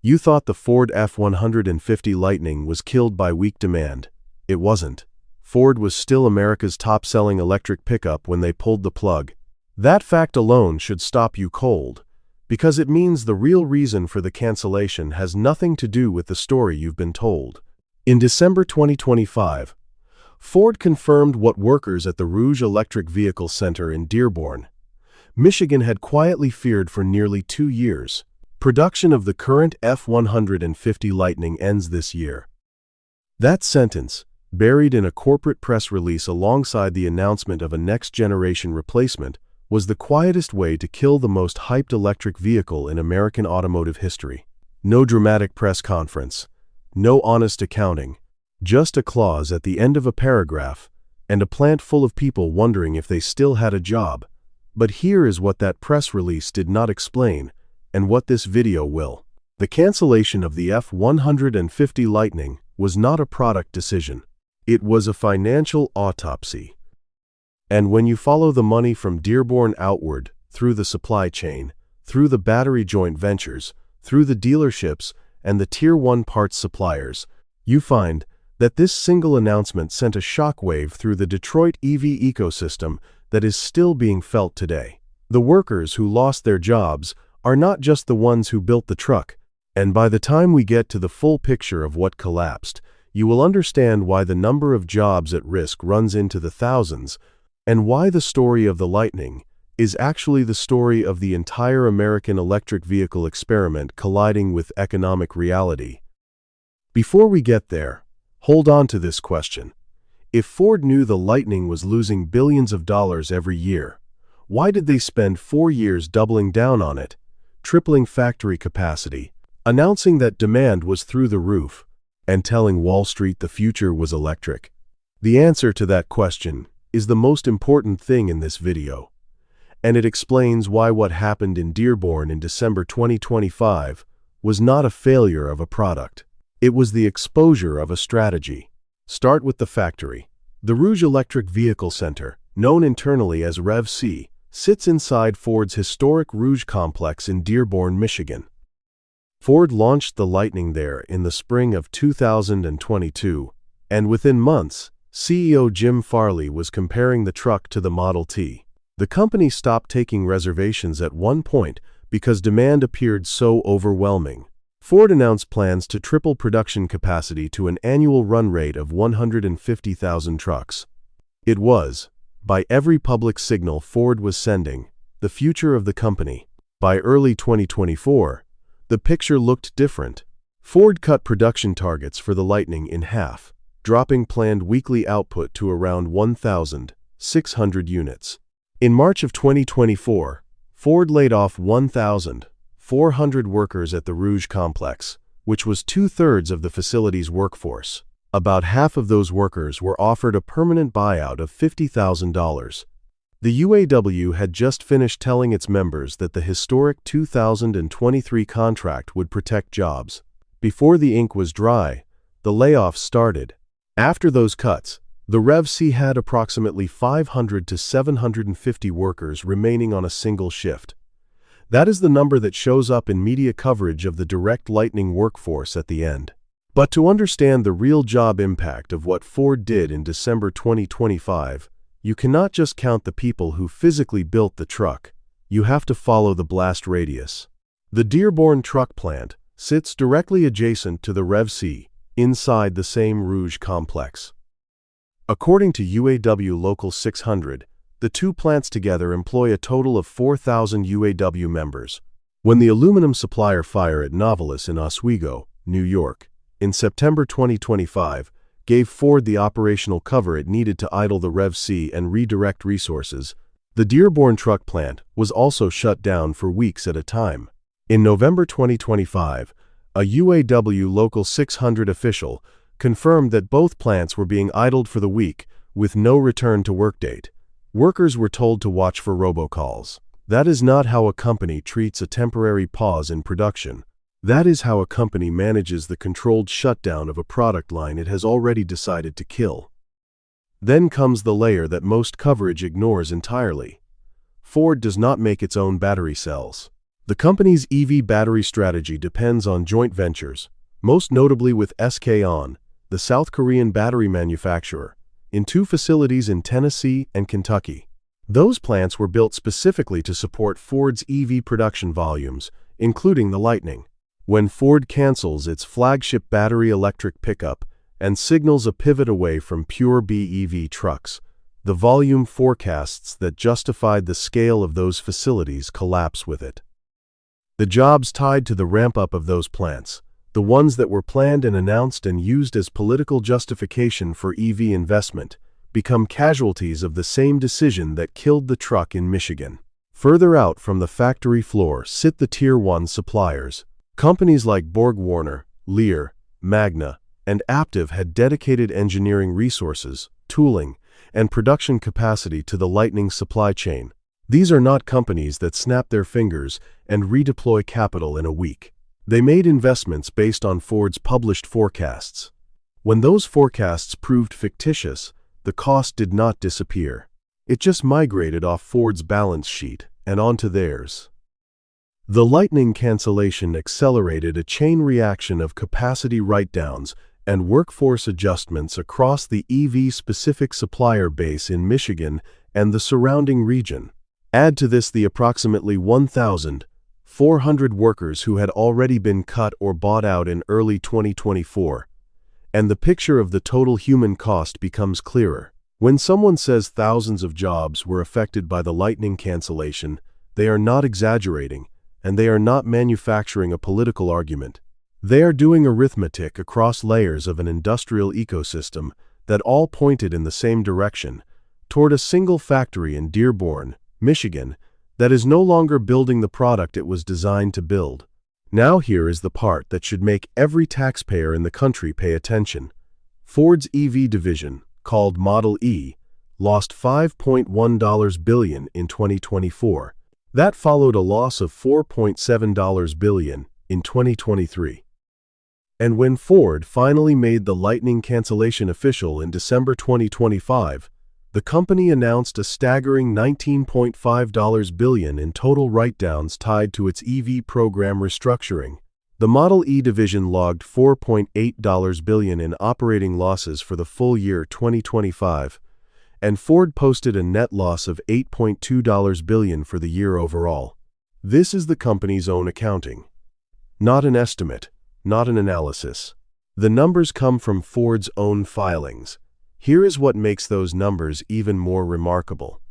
You thought the Ford F-150 Lightning was killed by weak demand. It wasn't. Ford was still America's top-selling electric pickup when they pulled the plug. That fact alone should stop you cold, because it means the real reason for the cancellation has nothing to do with the story you've been told. In December 2025, Ford confirmed what workers at the Rouge Electric Vehicle Center in Dearborn, Michigan had quietly feared for nearly 2 years. Production of the current F-150 Lightning ends this year. That sentence, buried in a corporate press release alongside the announcement of a next-generation replacement, was the quietest way to kill the most hyped electric vehicle in American automotive history. No dramatic press conference, no honest accounting, just a clause at the end of a paragraph, and a plant full of people wondering if they still had a job. But here is what that press release did not explain, and what this video will. The cancellation of the F-150 Lightning was not a product decision. It was a financial autopsy. And when you follow the money from Dearborn outward, through the supply chain, through the battery joint ventures, through the dealerships, and the Tier 1 parts suppliers, you find that this single announcement sent a shockwave through the Detroit EV ecosystem that is still being felt today. The workers who lost their jobs are not just the ones who built the truck, and by the time we get to the full picture of what collapsed, you will understand why the number of jobs at risk runs into the thousands, and why the story of the Lightning is actually the story of the entire American electric vehicle experiment colliding with economic reality. Before we get there, hold on to this question. If Ford knew the Lightning was losing billions of dollars every year, why did they spend 4 years doubling down on it, tripling factory capacity, announcing that demand was through the roof, and telling Wall Street the future was electric? The answer to that question is the most important thing in this video, and it explains why what happened in Dearborn in December 2025 was not a failure of a product. It was the exposure of a strategy. Start with the factory. The Rouge Electric Vehicle Center, known internally as Rev-C, sits inside Ford's historic Rouge complex in Dearborn, Michigan. Ford launched the Lightning there in the spring of 2022, and within months, CEO Jim Farley was comparing the truck to the Model T. The company stopped taking reservations at one point because demand appeared so overwhelming. Ford announced plans to triple production capacity to an annual run rate of 150,000 trucks. It was, by every public signal Ford was sending, the future of the company. By early 2024, the picture looked different. Ford cut production targets for the Lightning in half, dropping planned weekly output to around 1,600 units. In March of 2024, Ford laid off 1,400 workers at the Rouge complex, which was 2/3 of the facility's workforce. About half of those workers were offered a permanent buyout of $50,000. The UAW had just finished telling its members that the historic 2023 contract would protect jobs. Before the ink was dry, the layoffs started. After those cuts, the Rev-C had approximately 500 to 750 workers remaining on a single shift. That is the number that shows up in media coverage of the direct Lightning workforce at the end. But to understand the real job impact of what Ford did in December 2025, you cannot just count the people who physically built the truck. You have to follow the blast radius. The Dearborn truck plant sits directly adjacent to the Rev-C, inside the same Rouge complex. According to UAW Local 600, the two plants together employ a total of 4,000 UAW members. When the aluminum supplier fire at Novelis in Oswego, New York, in September 2025, gave Ford the operational cover it needed to idle the Rev-C and redirect resources, the Dearborn truck plant was also shut down for weeks at a time. In November 2025, a UAW Local 600 official confirmed that both plants were being idled for the week, with no return to work date. Workers were told to watch for robocalls. That is not how a company treats a temporary pause in production. That is how a company manages the controlled shutdown of a product line it has already decided to kill. Then comes the layer that most coverage ignores entirely. Ford does not make its own battery cells. The company's EV battery strategy depends on joint ventures, most notably with SK On, the South Korean battery manufacturer, in 2 facilities in Tennessee and Kentucky. Those plants were built specifically to support Ford's EV production volumes, including the Lightning. When Ford cancels its flagship battery electric pickup and signals a pivot away from pure BEV trucks, the volume forecasts that justified the scale of those facilities collapse with it. The jobs tied to the ramp-up of those plants, the ones that were planned and announced and used as political justification for EV investment, become casualties of the same decision that killed the truck in Michigan. Further out from the factory floor sit the Tier 1 suppliers. Companies like BorgWarner, Lear, Magna, and Aptiv had dedicated engineering resources, tooling, and production capacity to the Lightning supply chain. These are not companies that snap their fingers and redeploy capital in a week. They made investments based on Ford's published forecasts. When those forecasts proved fictitious, the cost did not disappear. It just migrated off Ford's balance sheet and onto theirs. The Lightning cancellation accelerated a chain reaction of capacity write-downs and workforce adjustments across the EV-specific supplier base in Michigan and the surrounding region. Add to this the approximately 1,400 workers who had already been cut or bought out in early 2024, and the picture of the total human cost becomes clearer. When someone says thousands of jobs were affected by the Lightning cancellation, they are not exaggerating, and they are not manufacturing a political argument. They are doing arithmetic across layers of an industrial ecosystem that all pointed in the same direction, toward a single factory in Dearborn, Michigan, that is no longer building the product it was designed to build. Now here is the part that should make every taxpayer in the country pay attention. Ford's EV division, called Model E, lost $5.1 billion in 2024. That followed a loss of $4.7 billion in 2023. And when Ford finally made the Lightning cancellation official in December 2025, the company announced a staggering $19.5 billion in total write-downs tied to its EV program restructuring. The Model E division logged $4.8 billion in operating losses for the full year 2025, and Ford posted a net loss of $8.2 billion for the year overall. This is the company's own accounting. Not an estimate, not an analysis. The numbers come from Ford's own filings. Here is what makes those numbers even more remarkable.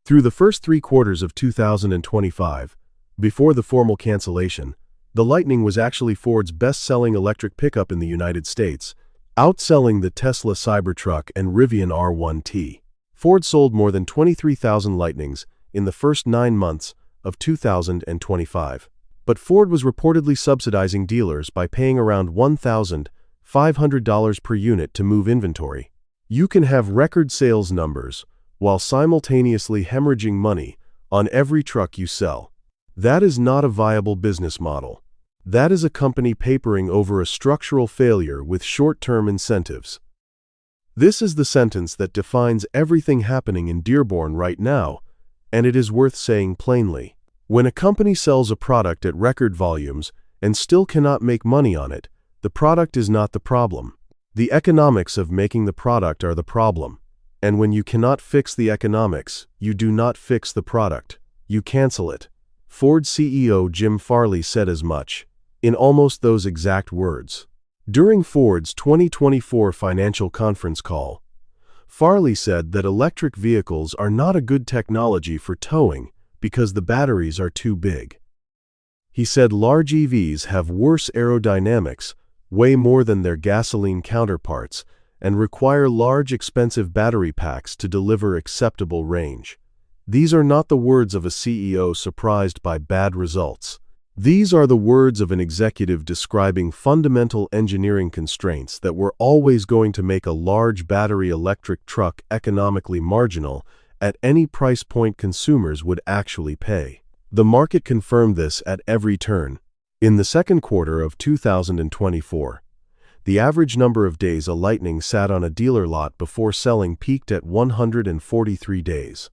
Through the first 3 quarters of 2025, before the formal cancellation, the Lightning was actually Ford's best-selling electric pickup in the United States, outselling the Tesla Cybertruck and Rivian R1T. Ford sold more than 23,000 Lightnings in the first 9 months of 2025. But Ford was reportedly subsidizing dealers by paying around $1,500 per unit to move inventory. You can have record sales numbers while simultaneously hemorrhaging money on every truck you sell. That is not a viable business model. That is a company papering over a structural failure with short-term incentives. This is the sentence that defines everything happening in Dearborn right now, and it is worth saying plainly. When a company sells a product at record volumes and still cannot make money on it, the product is not the problem. The economics of making the product are the problem. And when you cannot fix the economics, you do not fix the product. You cancel it. Ford CEO Jim Farley said as much, in almost those exact words. During Ford's 2024 financial conference call, Farley said that electric vehicles are not a good technology for towing because the batteries are too big. He said large EVs have worse aerodynamics, weigh more than their gasoline counterparts, and require large expensive battery packs to deliver acceptable range. These are not the words of a CEO surprised by bad results. These are the words of an executive describing fundamental engineering constraints that were always going to make a large battery electric truck economically marginal at any price point consumers would actually pay. The market confirmed this at every turn. In the second quarter of 2024, the average number of days a Lightning sat on a dealer lot before selling peaked at 143 days.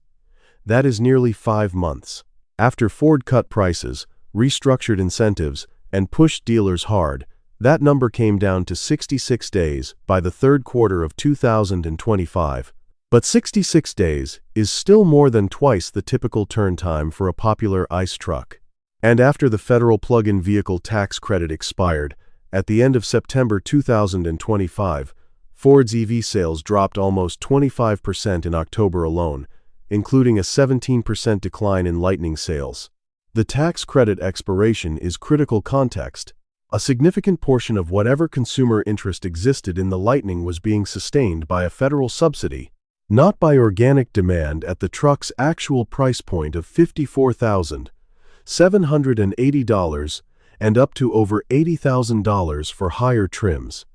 That is nearly 5 months. After Ford cut prices, restructured incentives, and pushed dealers hard, that number came down to 66 days by the third quarter of 2025. But 66 days is still more than twice the typical turn time for a popular ICE truck. And after the federal plug-in vehicle tax credit expired, at the end of September 2025, Ford's EV sales dropped almost 25% in October alone, including a 17% decline in Lightning sales. The tax credit expiration is critical context. A significant portion of whatever consumer interest existed in the Lightning was being sustained by a federal subsidy, not by organic demand at the truck's actual price point of $54,780 and up to over $80,000 for higher trims.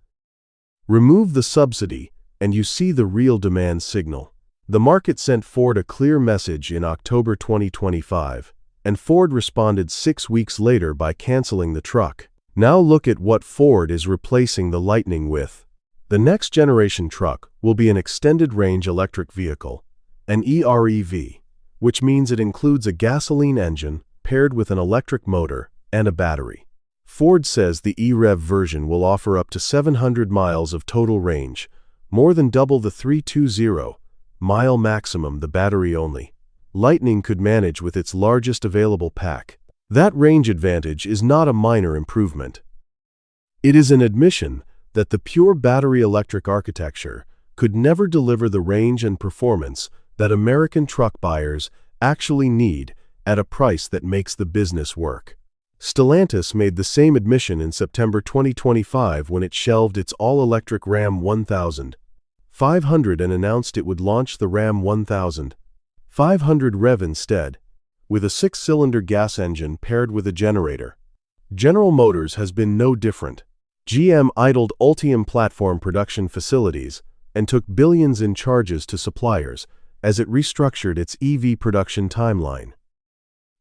Remove the subsidy, and you see the real demand signal. The market sent Ford a clear message in October 2025, and Ford responded 6 weeks later by canceling the truck. Now look at what Ford is replacing the Lightning with. The next generation truck will be an extended-range electric vehicle, an EREV, which means it includes a gasoline engine paired with an electric motor and a battery. Ford says the EREV version will offer up to 700 miles of total range, more than double the 320-mile maximum the battery-only Lightning could manage with its largest available pack. That range advantage is not a minor improvement. It is an admission that the pure battery electric architecture could never deliver the range and performance that American truck buyers actually need at a price that makes the business work. Stellantis made the same admission in September 2025 when it shelved its all-electric Ram 1500 and announced it would launch the Ram 1500 REV instead, with a 6-cylinder gas engine paired with a generator. General Motors has been no different. GM idled Ultium platform production facilities and took billions in charges to suppliers as it restructured its EV production timeline.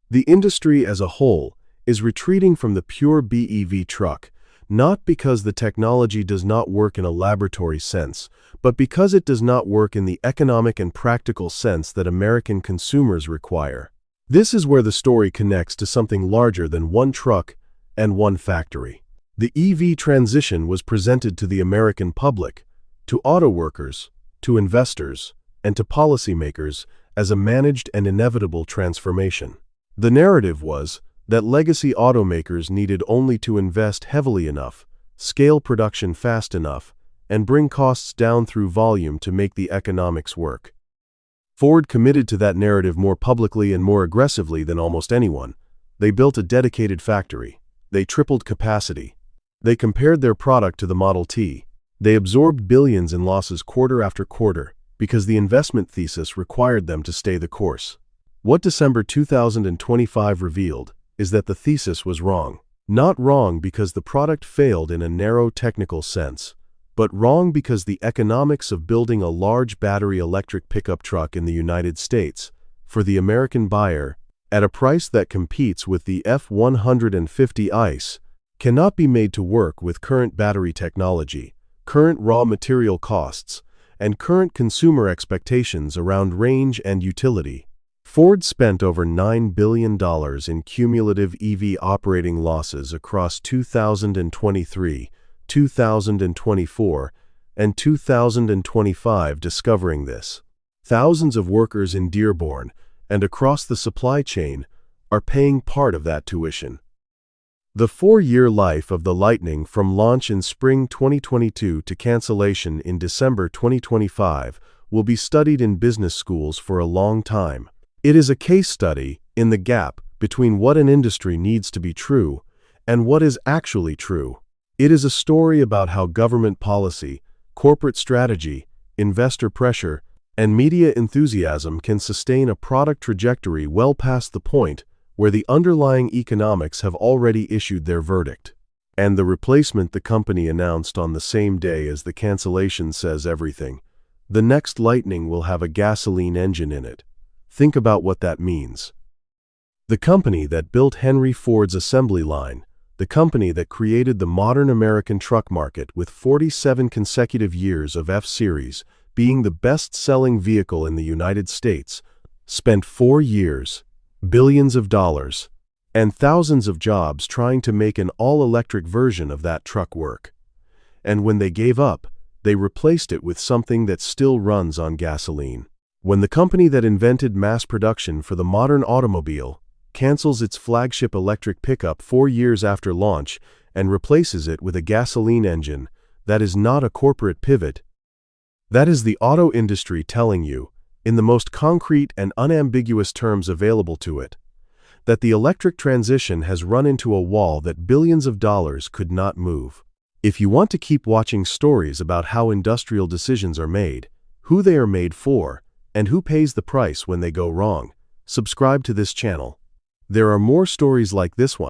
The industry as a whole is retreating from the pure BEV truck, not because the technology does not work in a laboratory sense, but because it does not work in the economic and practical sense that American consumers require. This is where the story connects to something larger than one truck and one factory. The EV transition was presented to the American public, to auto workers, to investors, and to policymakers as a managed and inevitable transformation. The narrative was that legacy automakers needed only to invest heavily enough, scale production fast enough, and bring costs down through volume to make the economics work. Ford committed to that narrative more publicly and more aggressively than almost anyone. They built a dedicated factory. They tripled capacity. They compared their product to the Model T. They absorbed billions in losses quarter after quarter because the investment thesis required them to stay the course. What December 2025 revealed is that the thesis was wrong. Not wrong because the product failed in a narrow technical sense, but wrong because the economics of building a large battery electric pickup truck in the United States for the American buyer at a price that competes with the F-150 ICE cannot be made to work with current battery technology, current raw material costs, and current consumer expectations around range and utility. Ford spent over $9 billion in cumulative EV operating losses across 2023, 2024, and 2025 discovering this. Thousands of workers in Dearborn and across the supply chain are paying part of that tuition. The 4-year life of the Lightning from launch in spring 2022 to cancellation in December 2025 will be studied in business schools for a long time. It is a case study in the gap between what an industry needs to be true and what is actually true. It is a story about how government policy, corporate strategy, investor pressure, and media enthusiasm can sustain a product trajectory well past the point where the underlying economics have already issued their verdict. And the replacement the company announced on the same day as the cancellation says everything. The next Lightning will have a gasoline engine in it. Think about what that means. The company that built Henry Ford's assembly line, the company that created the modern American truck market with 47 consecutive years of F-Series being the best-selling vehicle in the United States, spent 4 years, billions of dollars, and thousands of jobs trying to make an all-electric version of that truck work. And when they gave up, they replaced it with something that still runs on gasoline. When the company that invented mass production for the modern automobile cancels its flagship electric pickup 4 years after launch and replaces it with a gasoline engine, that is not a corporate pivot. That is the auto industry telling you, in the most concrete and unambiguous terms available to it, that the electric transition has run into a wall that billions of dollars could not move. If you want to keep watching stories about how industrial decisions are made, who they are made for, and who pays the price when they go wrong, subscribe to this channel. There are more stories like this one.